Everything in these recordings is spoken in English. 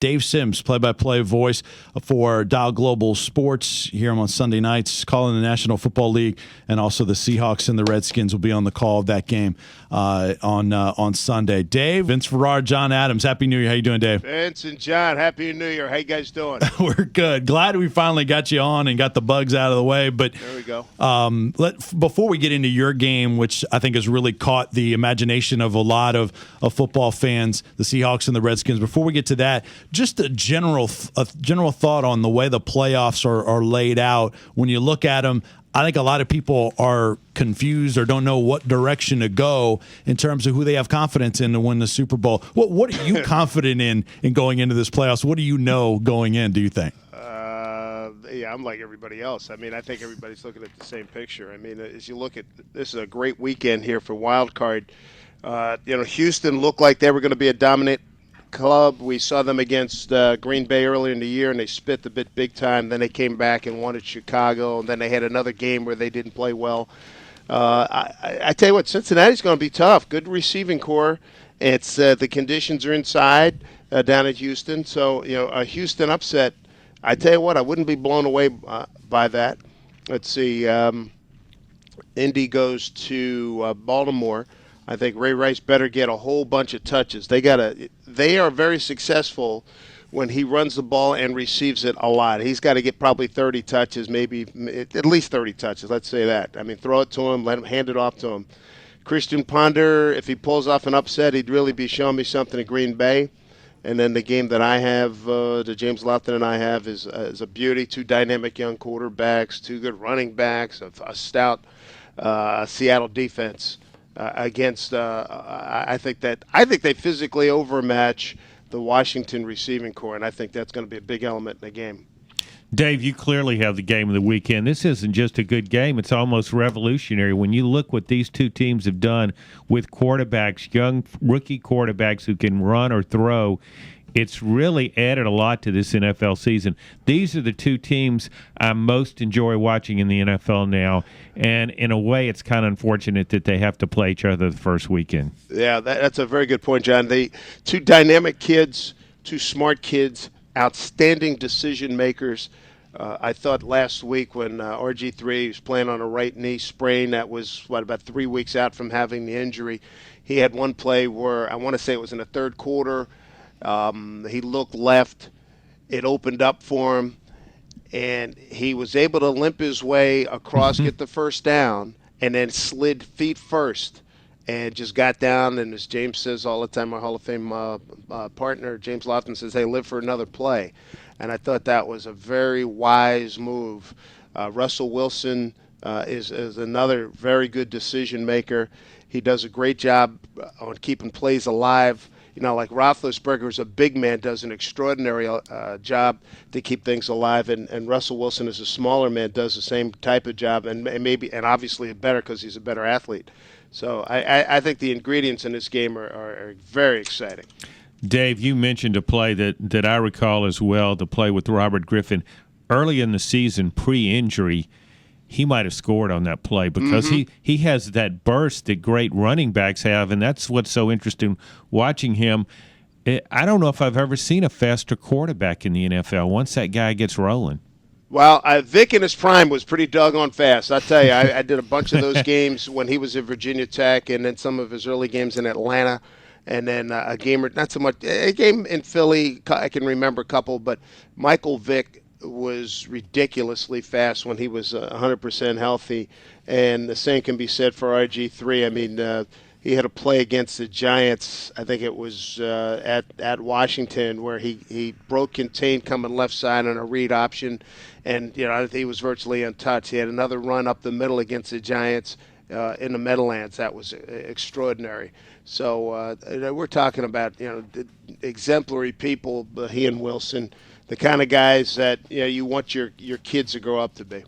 Dave Sims, play-by-play voice for Dial Global Sports, here on Sunday nights, calling the National Football League, and also the Seahawks and the Redskins will be on the call of that game on Sunday. Dave, Vince Ferrara, John Adams, Happy New Year. How you doing, Dave? Vince and John, Happy New Year. How you guys doing? We're good. Glad we finally got you on and got the bugs out of the way. But there we go. Before we get into your game, which I think has really caught the imagination of a lot of football fans, the Seahawks and the Redskins, before we get to that, just a general thought on the way the playoffs are laid out. When you look at them, I think a lot of people are confused or don't know what direction to go in terms of who they have confidence in to win the Super Bowl. What are you confident in going into this playoffs? What do you know going in, do you think? Yeah, I'm like everybody else. I mean, I think everybody's looking at the same picture. I mean, as you look at this is a great weekend here for wild card. Houston looked like they were going to be a dominant club. We saw them against Green Bay earlier in the year, and they spit the bit big time. Then they came back and won at Chicago, and then they had another game where they didn't play well. I tell you what, Cincinnati's going to be tough. Good receiving core. It's the conditions are inside down at Houston, so a Houston upset. I tell you what, I wouldn't be blown away by that. Let's see. Indy goes to Baltimore. I think Ray Rice better get a whole bunch of touches. They are very successful when he runs the ball and receives it a lot. He's got to get probably 30 touches, maybe at least 30 touches. Let's say that. I mean, throw it to him, let him hand it off to him. Christian Ponder, if he pulls off an upset, he'd really be showing me something at Green Bay. And then the game that I have, that James Lofton and I have, is a beauty. Two dynamic young quarterbacks, two good running backs, a stout Seattle defense. Against, I think they physically overmatch the Washington receiving core, and I think that's going to be a big element in the game. Dave, you clearly have the game of the weekend. This isn't just a good game. It's almost revolutionary. When you look what these two teams have done with quarterbacks, young rookie quarterbacks who can run or throw, it's really added a lot to this NFL season. These are the two teams I most enjoy watching in the NFL now, and in a way it's kind of unfortunate that they have to play each other the first weekend. Yeah, that's a very good point, John. They two dynamic kids, two smart kids, outstanding decision makers. I thought last week when RG3 was playing on a right knee sprain, that was, about 3 weeks out from having the injury. He had one play where I want to say it was in the third quarter. He looked left. It opened up for him, and he was able to limp his way across, get the first down, and then slid feet first and just got down. And as James says all the time, my Hall of Fame partner, James Lofton, says, hey, live for another play. And I thought that was a very wise move. Russell Wilson is another very good decision maker. He does a great job on keeping plays alive. Like Roethlisberger is a big man, does an extraordinary job to keep things alive, and Russell Wilson is a smaller man, does the same type of job, and obviously better because he's a better athlete. So I think the ingredients in this game are very exciting. Dave, you mentioned a play that I recall as well, the play with Robert Griffin. Early in the season, pre-injury, he might have scored on that play because he has that burst that great running backs have, and that's what's so interesting watching him. I don't know if I've ever seen a faster quarterback in the NFL once that guy gets rolling. Well, Vic in his prime was pretty doggone fast. I'll tell you, I did a bunch of those games when he was at Virginia Tech, and then some of his early games in Atlanta, and then a game in Philly. I can remember a couple, but Michael Vick was ridiculously fast when he was 100% healthy, and the same can be said for RG3. I mean, he had a play against the Giants. I think it was at Washington where he broke contain coming left side on a read option, and he was virtually untouched. He had another run up the middle against the Giants in the Meadowlands. That was extraordinary. So we're talking about exemplary people. He and Wilson, the kind of guys that you want your kids to grow up to be.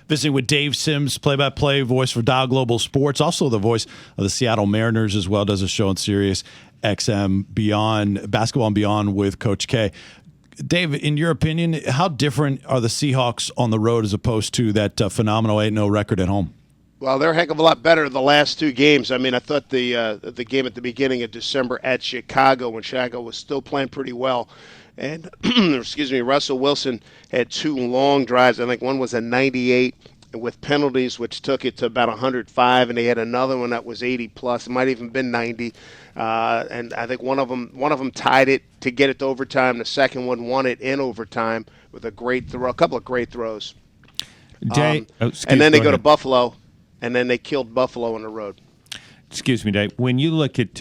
Visiting with Dave Sims, play-by-play voice for Dial Global Sports, also the voice of the Seattle Mariners as well, does a show on Sirius XM Beyond, Basketball and Beyond with Coach K. Dave, in your opinion, how different are the Seahawks on the road as opposed to that phenomenal 8-0 record at home? Well, they're a heck of a lot better the last two games. I mean, I thought the game at the beginning of December at Chicago, when Chicago was still playing pretty well, And excuse me, Russell Wilson had 2 long drives. I think one was a 98 with penalties, which took it to about 105, and they had another one that was 80 plus. It might even been 90, and I think one of them tied it to get it to overtime. The second one won it in overtime with a couple of great throws. Dave, and then they go to Buffalo, and then they killed Buffalo on the road. Excuse me, Dave. When you look at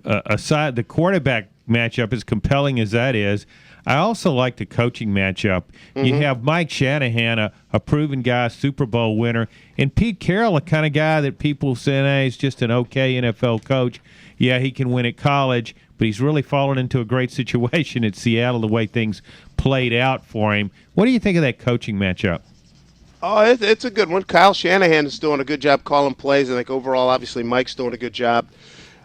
aside the quarterback matchup, as compelling as that is, I also like the coaching matchup. Mm-hmm. You have Mike Shanahan, a proven guy, Super Bowl winner, and Pete Carroll, a kind of guy that people say, hey, he's just an okay NFL coach. Yeah, he can win at college, but he's really fallen into a great situation at Seattle, the way things played out for him. What do you think of that coaching matchup? Oh, it's a good one. Kyle Shanahan is doing a good job calling plays. I think overall, obviously, Mike's doing a good job.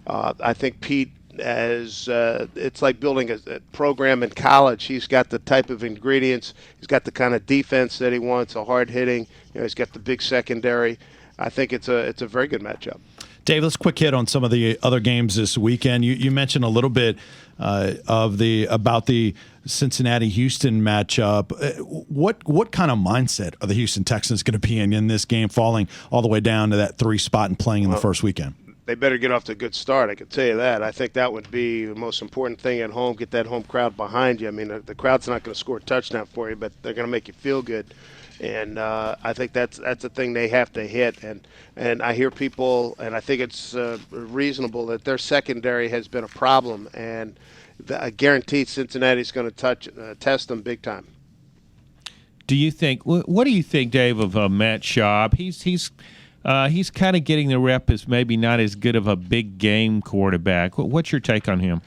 I think Pete, it's like building a program in college. He's got the type of ingredients. He's got the kind of defense that he wants, a hard hitting. He's got the big secondary. I think it's a very good matchup. Dave, let's quick hit on some of the other games this weekend. You mentioned a little bit about the Cincinnati-Houston matchup. What kind of mindset are the Houston Texans going to be in this game, falling all the way down to that 3 spot and playing in the first weekend? They better get off to a good start, I can tell you that. I think that would be the most important thing at home, get that home crowd behind you. I mean, the crowd's not going to score a touchdown for you, but they're going to make you feel good. And I think that's a thing they have to hit. And I hear people, and I think it's reasonable, that their secondary has been a problem. And I guarantee Cincinnati's going to test them big time. Do you think? What do you think, Dave, of Matt Schaub? He's kind of getting the rep as maybe not as good of a big game quarterback. What's your take on him?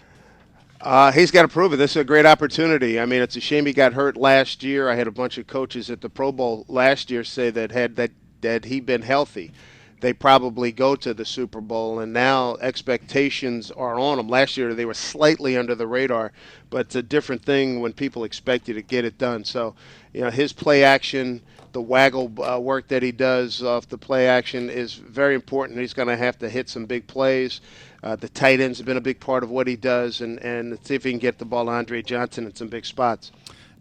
He's got to prove it. This is a great opportunity. I mean, it's a shame he got hurt last year. I had a bunch of coaches at the Pro Bowl last year say that had he been healthy, they probably go to the Super Bowl. And now expectations are on them. Last year they were slightly under the radar, but it's a different thing when people expect you to get it done. So, his play action, the waggle work that he does off the play action is very important. He's going to have to hit some big plays. The tight ends have been a big part of what he does, and see if he can get the ball to Andre Johnson in some big spots.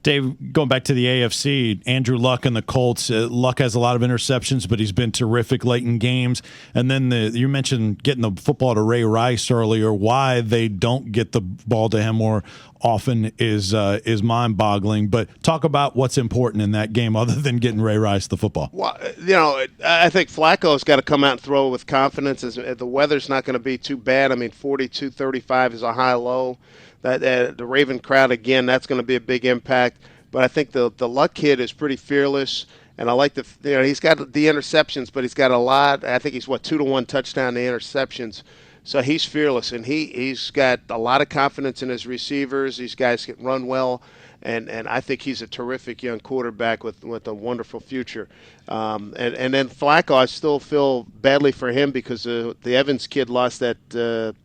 Dave, going back to the AFC, Andrew Luck and the Colts. Luck has a lot of interceptions, but he's been terrific late in games. And then you mentioned getting the football to Ray Rice earlier. Why they don't get the ball to him more often is mind-boggling. But talk about what's important in that game other than getting Ray Rice the football. Well, I think Flacco's got to come out and throw with confidence. The weather's not going to be too bad. I mean, 42-35 is a high-low. The Raven crowd, again, that's going to be a big impact. But I think the Luck kid is pretty fearless, and I like he's got the interceptions, but he's got a lot. I think he's 2-1 touchdown to interceptions. So he's fearless, and he's got a lot of confidence in his receivers. These guys can run well, and I think he's a terrific young quarterback with a wonderful future. And then Flacco, I still feel badly for him because the Evans kid lost that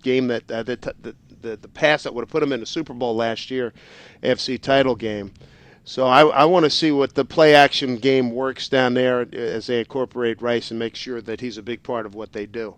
game the pass that would have put him in the Super Bowl last year, AFC title game. So I want to see what the play-action game works down there as they incorporate Rice and make sure that he's a big part of what they do.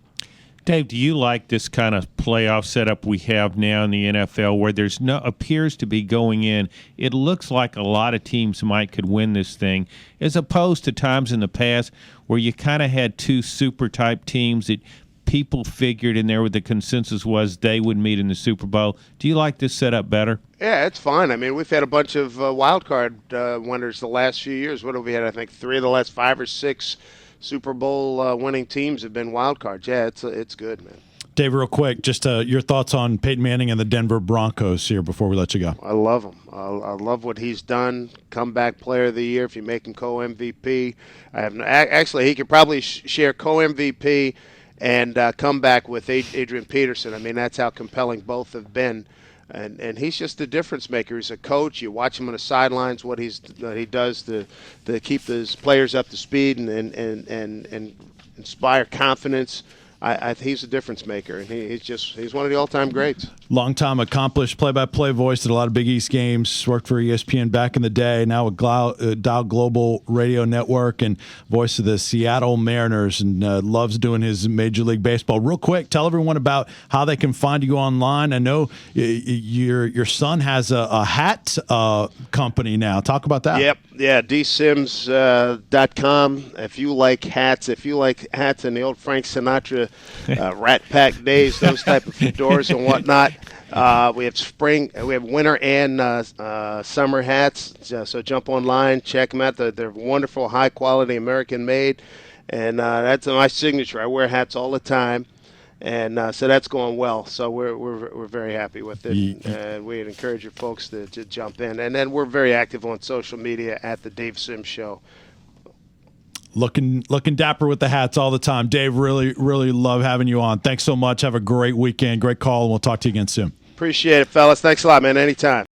Dave, do you like this kind of playoff setup we have now in the NFL where there's appears to be going in, it looks like a lot of teams could win this thing, as opposed to times in the past where you kind of had 2 super-type teams that people figured in there with the consensus was they would meet in the Super Bowl. Do you like this setup better? Yeah, it's fine. I mean, we've had a bunch of wild card winners the last few years. What have we had? I think 3 of the last 5 or 6 Super Bowl winning teams have been wild cards. Yeah, it's good, man. Dave, real quick, just your thoughts on Peyton Manning and the Denver Broncos here before we let you go. I love him. I love what he's done. Comeback Player of the Year. If you make him co-MVP, actually he could probably share co-MVP and come back with Adrian Peterson. I mean, that's how compelling both have been. And he's just a difference maker. He's a coach. You watch him on the sidelines, what he does to keep his players up to speed and inspire confidence. he's a difference maker, and he's one of the all-time greats. Longtime accomplished play-by-play voice at a lot of Big East games. Worked for ESPN back in the day. Now with Dial Global Radio Network and voice of the Seattle Mariners, and loves doing his Major League Baseball. Real quick, tell everyone about how they can find you online. I know your son has a hat company now. Talk about that. Yep. Yeah, dsims.com. If you like hats in the old Frank Sinatra Rat Pack days, those type of fedoras and whatnot. We have winter and summer hats. So jump online, check them out. They're wonderful, high quality, American made, and that's my signature. I wear hats all the time. And so that's going well. So we're very happy with it, and we'd encourage your folks to jump in. And then we're very active on social media at the Dave Sims Show. Looking dapper with the hats all the time. Dave, really, really love having you on. Thanks so much. Have a great weekend. Great call, and we'll talk to you again soon. Appreciate it, fellas. Thanks a lot, man. Anytime.